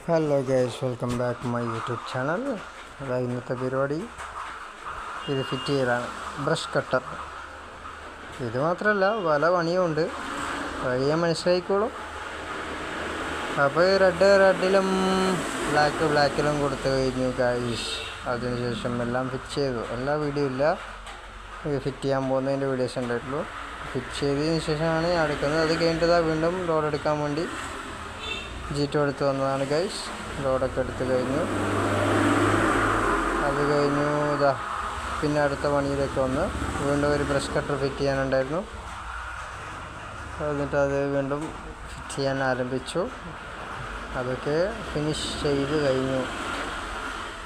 Hello guys, welcome back to my YouTube channel. അതായത് ഇന്നത്തെ പരിപാടി ഇത് ഫിറ്റ് ചെയ്യലാണ്. Brush cutter. ഇത് മാത്രമല്ല, പല പണിയുമുണ്ട്. വഴിയെ മനസ്സിലായിക്കോളും. അപ്പോൾ റെഡിലും ബ്ലാക്കിലും കൊടുത്തു കഴിഞ്ഞു ഗൈസ്. അതിനുശേഷം എല്ലാം ഫിറ്റ് ചെയ്തു. എല്ലാ വീഡിയോ ഇല്ല, ഇത് ഫിറ്റ് ചെയ്യാൻ പോകുന്നതിൻ്റെ വീഡിയോസ് ഉണ്ടായിട്ടുള്ളൂ. ഫിറ്റ് ചെയ്തതിന് ശേഷമാണ് ഞാൻ എടുക്കുന്നത്. അത് കഴിഞ്ഞിട്ട് വീണ്ടും ലോഡ് എടുക്കാൻ വേണ്ടി G2 എടുത്ത് വന്നതാണ് ഗൈസ്. ലോഡൊക്കെ എടുത്ത് കഴിഞ്ഞു. അത് കഴിഞ്ഞു പിന്നെ അടുത്ത പണിയിലേക്ക് വന്ന് വീണ്ടും ഒരു ബ്രഷ് കട്ടർ ഫിറ്റ് ചെയ്യാനുണ്ടായിരുന്നു. എന്നിട്ട് അത് വീണ്ടും ഫിറ്റ് ചെയ്യാൻ ആരംഭിച്ചു. അതൊക്കെ ഫിനിഷ് ചെയ്ത് കഴിഞ്ഞു.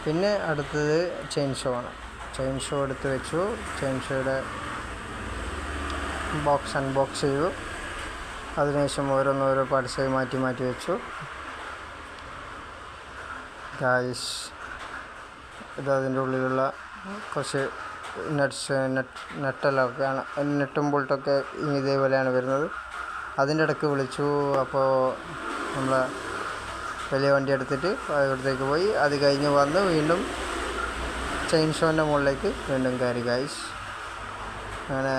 പിന്നെ അടുത്തത് ചെയിൻ ഷോ ആണ്. ചെയിൻ ഷോ എടുത്ത് വെച്ചു. ചെയിൻ ഷോയുടെ ബോക്സ് അൺബോക്സ് ചെയ്തു. അതിനുശേഷം ഓരോന്നോരോ പാർട്സായി മാറ്റി വെച്ചു ഗൈസ്. അതിൻ്റെ ഉള്ളിലുള്ള കുറച്ച് നെട്ടൊക്കെയാണ്. നെട്ടും ബോൾട്ടൊക്കെ ഇതേപോലെയാണ് വരുന്നത്. അതിൻ്റെ ഇടയ്ക്ക് വിളിച്ചു. അപ്പോൾ നമ്മൾ വലിയ വണ്ടി എടുത്തിട്ട് അവിടത്തേക്ക് പോയി. അത് കഴിഞ്ഞ് വന്ന് വീണ്ടും ചെയിൻ ഷോൻ്റെ മുകളിലേക്ക് വീണ്ടും കയറി ഗൈസ്. അങ്ങനെ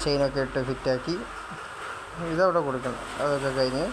ചെയിനൊക്കെ ഇട്ട് ഫിറ്റാക്കി ഇതവിടെ കൊടുക്കണം. അതൊക്കെ കഴിഞ്ഞ്